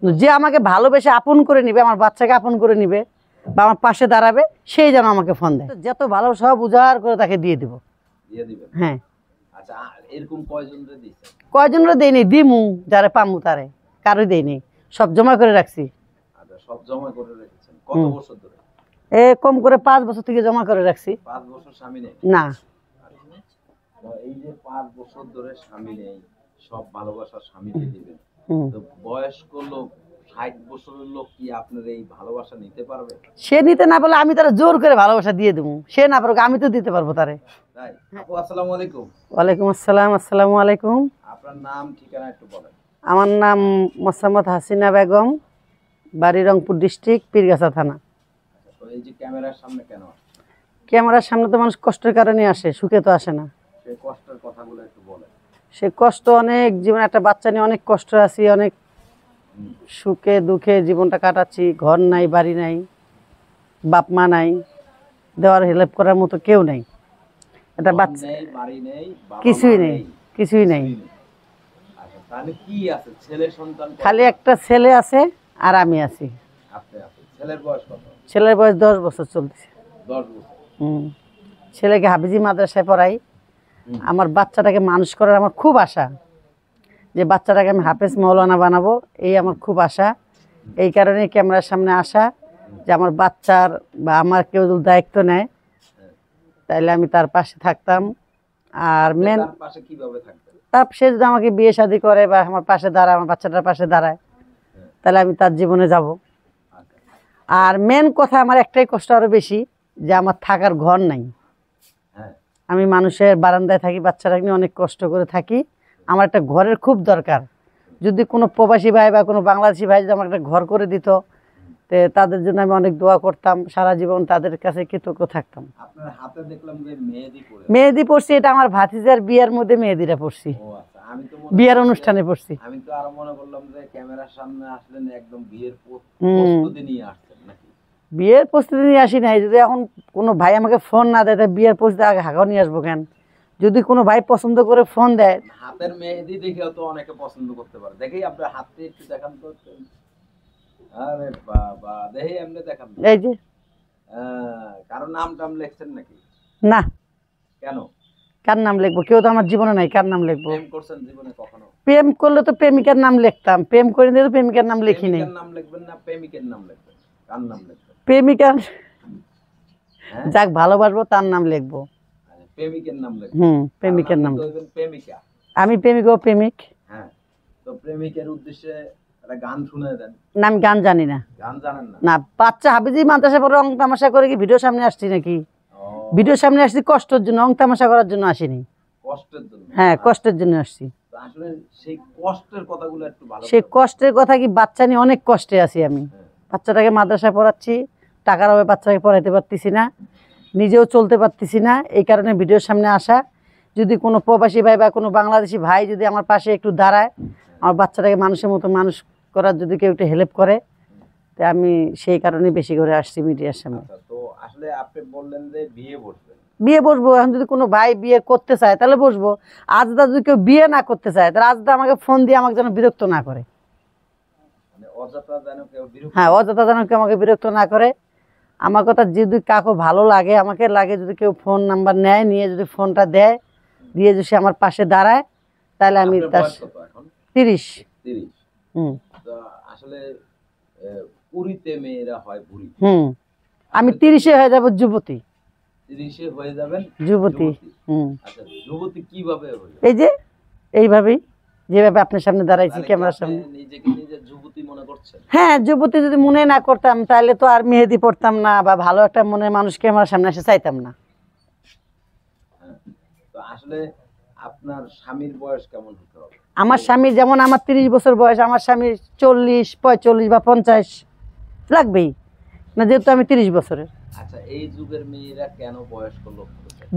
যে আমাকে ভালোবেসে আপন করে নিবে, আমার বাচ্চাকে আপন করে নিবে বা আমার পাশে দাঁড়াবে, সেই যেন আমাকে ফোন দেয়। যত ভালো সব উজাড় করে তাকে দিয়ে দিব। হ্যাঁ। আচ্ছা, এরকম কয়জনরে দিছেন? কয়জনরে দেইনি, দিমু যারে পামু তারে, কারোই দেইনি, সব জমা করে রাখছি। আচ্ছা, সব জমা করে রেখেছেন। কত বছর ধরে? কম করে 5 বছর থেকে জমা করে রাখছি। 5 বছর স্বামী নেই? না। তো এই যে 5 বছর ধরে স্বামী নেই, সব ভালোবাসা স্বামীকে দিবেন, তো বয়স্ক লোক 60 বছরের লোক কি আপনার এই ভালোবাসা নিতে পারবে? সে নিতে না পারলে আমি তারা জোর করে ভালোবাসা দিয়ে দেবো। সে না পারুক, আমি তো দিতে পারবো তারে। তাই? আপু আসসালামু আলাইকুম। ওয়ালাইকুম আসসালাম। আসসালামু আলাইকুম। আপনার নাম ঠিকানা একটু বলেন। আমার নাম মোসাম্মদ হাসিনা বেগম, বাড়ি রংপুর ডিস্ট্রিক্ট, পীরগাছা থানা। তো এই যে ক্যামেরার সামনে কেন আসছেন? ক্যামেরার সামনে তো মানুষ কষ্টের কারণে আসে, সুখে তো আসে না। সেই কষ্টের কথাগুলো একটু বলেন। সে কষ্ট অনেক, জীবনে একটা বাচ্চা নিয়ে অনেক কষ্ট আছি, অনেক সুখে দুঃখে জীবনটা কাটাচ্ছি। ঘর নাই, বাড়ি নাই, বাপ মা নাই, দেওয়ার হেল্প করার মতো কেউ নাই। একটা বাচ্চা নেই, বাড়ি নেই, বাবা কিছুই মা নেই, কিছুই নেই। আচ্ছা, তাহলে কি আছে? ছেলে সন্তান খালি একটা ছেলে আছে আর আমি আছি। আপনি আছেন। ছেলের বয়স কত? ছেলের বয়স 10 বছর চলতেছে। 10 বছর। ছেলেকে হাফিজি মাদ্রাসায় পড়াই। আমার বাচ্চাটাকে মানুষ করার আমার খুব আশা, যে বাচ্চাটাকে আমি হাফেজ মৌলানা বানাবো, এই আমার খুব আশা। এই কারণে ক্যামেরার সামনে আসা, যে আমার বাচ্চার বা আমার কেউ যদি দায়িত্ব নেয় তাইলে আমি তার পাশে থাকতাম। আর মেন তার পাশে কিভাবে থাকবেন? তার সে যদি আমাকে বিয়ে শাদী করে বা আমার পাশে দাঁড়ায়, আমার বাচ্চাটার পাশে দাঁড়ায়, তাহলে আমি তার জীবনে যাব। আর মেন কথা, আমার একটাই কষ্ট আরো বেশি, যে আমার থাকার ঘর নাই। আমি মানুষের বারান্দায় থাকি, বাচ্চারা নিয়ে অনেক কষ্ট করে থাকি। আমার একটা ঘরের খুব দরকার। যদি কোনো প্রবাসী ভাই বা কোনো বাংলাদেশি ভাই যদি আমার একটা ঘর করে দিত, তো তাদের জন্য আমি অনেক দোয়া করতাম, সারা জীবন তাদের কাছে কৃতজ্ঞ থাকতাম। আপনার হাতে দেখলাম যে মেহেদি পড়ে। মেহেদি পড়ছি, এটা আমার ভাতিজার বিয়ের মধ্যে মেহেদিটা পড়ছি। ও আচ্ছা, আমি তো বিয়ের অনুষ্ঠানে পড়ছি। আমি তো আরো মনে করলাম যে ক্যামেরার সামনে আসলেন একদম বিয়ের প্রস্তুতি নিয়ে আসছেন নাকি? বিয়ের প্রস্তুতি নিয়ে আসি নাই। যদি এখন কোনো ভাই আমাকে ফোন না দেয়, তাই বিয়ের প্রস্তুতি আগে হাঁকাও নিয়ে আসবো কেন? যদি কোনো ভাই পছন্দ করে ফোন দেয়, হাতের মেহেদি দেখেও তো অনেকে পছন্দ করতে পারে। দেখি আপনার হাতটা একটু দেখান তো। আরে বাবা, দেখি এমনি দেখান। এই যে কারণ নাম টাম লিখছেন নাকি? না। কেন? কার নাম লিখবো? কেউ তো আমার জীবনে নাই, কার নাম লিখবো? প্রেম করছেন জীবনে কখনো? প্রেম করলে তো প্রেমিকার নাম লিখতাম, প্রেম করে নিয়ে তো প্রেমিকার নাম লিখি নাই। প্রেমিকার নাম লিখবেন না প্রেমিকের নাম লিখবেন? কার নাম লিখবেন? প্রেমিকার, যাক ভালোবাসবো তার নাম লিখবো। প্রেমিকের নাম লিখবেন? প্রেমিকের নাম। প্রেমিকা। আমি প্রেমিক ও প্রেমিক। হ্যাঁ, তো প্রেমিকের উদ্দেশ্যে একটা গান শুনে দেন। না, আমি গান জানি না। গান জানেন না? না, বাচ্চা হাফিজি মাদ্রাসা পড়ে অং তামাশা করে কি ভিডিও সামনে আসছি নাকি? ভিডিওর সামনে আসছি কষ্টের জন্য, অং তামাশা করার জন্য আসিনি। কষ্টের জন্য? হ্যাঁ, কষ্টের জন্য আসছি। আসলে সেই কষ্টের কথাগুলো একটু ভালো। সেই কষ্টের কথা কি, বাচ্চা নিয়ে অনেক কষ্টে আছি আমি। বাচ্চাটাকে মাদ্রাসায় পড়াচ্ছি, টাকার অভাবে বাচ্চাকে পড়াইতে পারতেছি না, নিজেও চলতে পারতেছি না। এই কারণে ভিডিওর সামনে আসা। যদি কোনো প্রবাসী ভাই বা কোনো বাংলাদেশি ভাই যদি আমার পাশে একটু দাঁড়ায়, আমার বাচ্চাটাকে মানুষের মতো মানুষ করার যদি কেউ একটু হেল্প করে, তো আমি সেই কারণে বেশি করে আসছি মিডিয়ার সামনে। তো আসলে আপনি বললেন যে বিয়ে বসবেন। বিয়ে বসবো। এখন যদি কোনো ভাই বিয়ে করতে চায় তাহলে বসবো। আজদা যদি কেউ বিয়ে না করতে চায়, তাহলে আজদা আমাকে ফোন দিয়ে আমাকে যেন বিরক্ত না করে। হ্যাঁ, অযথা যেন কেউ আমাকে বিরক্ত না করে। আমার কথা যদি কাকু ভালো লাগে, আমাকে লাগে, যদি কেউ ফোন নাম্বার নেয়, নিয়ে যদি ফোনটা দেয়, দিয়ে যদি আমার পাশে দাঁড়ায়, তাহলে আমি তার 30। আসলে পুরীতে মেয়েরা হয় বুড়ি। আমি 30-এ হয়ে যাব যুবতী। 30-এ হয়ে যাবেন যুবতী। আচ্ছা, যুবতী কিভাবে হবে? এই যে এইভাবেই, যেভাবে আপনার সামনে দাঁড়াইছি ক্যামেরার সামনে। নিজেকে নিজে যুবতী মনে করছেন? হ্যাঁ, যুবতী যদি মনে না করতাম তাহলে তো আর মেহেদি পড়তাম না, বা ভালো একটা মনের মানুষ ক্যামেরার সামনে এসে চাইতাম না। তো আসলে আপনার স্বামীর বয়স কেমন হতে হবে? আমার স্বামীর যেমন আমার 30 বছর বয়স, আমার স্বামীর 40, 45 বা 50 লাগবেই না, যেহেতু আমি 30 বছরের। আচ্ছা, এই যুগের মেয়েরা কেন বয়স্ক লোক?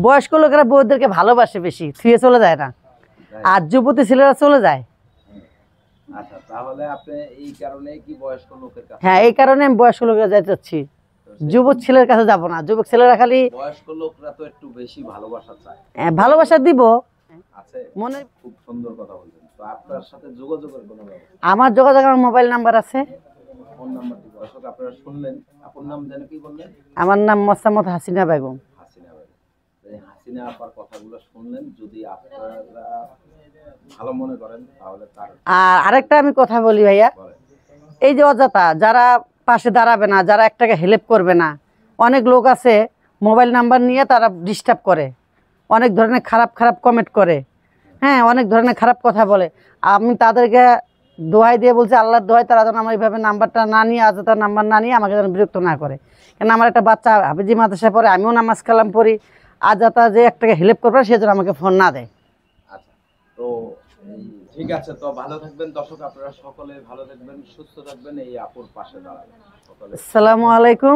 বয়স্ক লোকেরা বউদেরকে ভালোবাসে বেশি, থুয়ে চলে যায় না, আর যুবতী ছেলেরা চলে যায়। আচ্ছা, তাহলে আপনি এই কারণে কি বয়স্ক লোকের কাছে? হ্যাঁ, এই কারণে আমি বয়স্ক লোকেরা যাইতে চাচ্ছি, যুবক ছেলের কাছে যাব না। যুবক ছেলেরা খালি, বয়স্ক লোকরা তো একটু বেশি ভালোবাসা চায়। ভালোবাসা দিব আছে, মনে। খুব সুন্দর কথা বলছেন। তো তো আপনার সাথে যোগাযোগের কোনো ব্যবস্থা? আমার যোগাযোগ, আমার মোবাইল নাম্বার আছে। ফোন নাম্বারটি দর্শক আপনারা শুনলেন। আপনার নাম যেন কি বললেন? আমার নাম মোসাম্মদ হাসিনা বেগম। হাসিনা বেগম। এই হাসিনা আপার কথাগুলো শুনলেন, যদি আপনারা ভালো মনে করেন তাহলে তার আর আরেকটা আমি কথা বলি ভাইয়া, বলেন। এই যে অযথা যারা পাশে দাঁড়াবে না, যারা একটাকে হেল্প করবে না, অনেক লোক আছে মোবাইল নাম্বার নিয়ে তারা ডিস্টার্ব করে, অনেক ধরনের খারাপ খারাপ কমেন্ট করে, হ্যাঁ, অনেক ধরনের খারাপ কথা বলে। আমি তাদেরকে দোহাই দিয়ে বলছি, আল্লাহর দোহাই, তারা যেন আমার এইভাবে নাম্বারটা না নিয়ে, অযথা নাম্বার না নিয়ে আমাকে যেন বিরক্ত না করে। কেন আমার একটা বাচ্চা হাফিজি মাদ্রাসায় পড়ে, আমিও নামাজ কালাম পড়ি, অযথা যে একটাকে হেল্প করবে সে যেন আমাকে ফোন না দেয়। আচ্ছা, তো ঠিক আছে, তো ভালো থাকবেন দর্শক, আপনারা সকলে ভালো থাকবেন, সুস্থ থাকবেন, এই আপুর পাশে দাঁড়াবেন সকলে। আসসালামু আলাইকুম।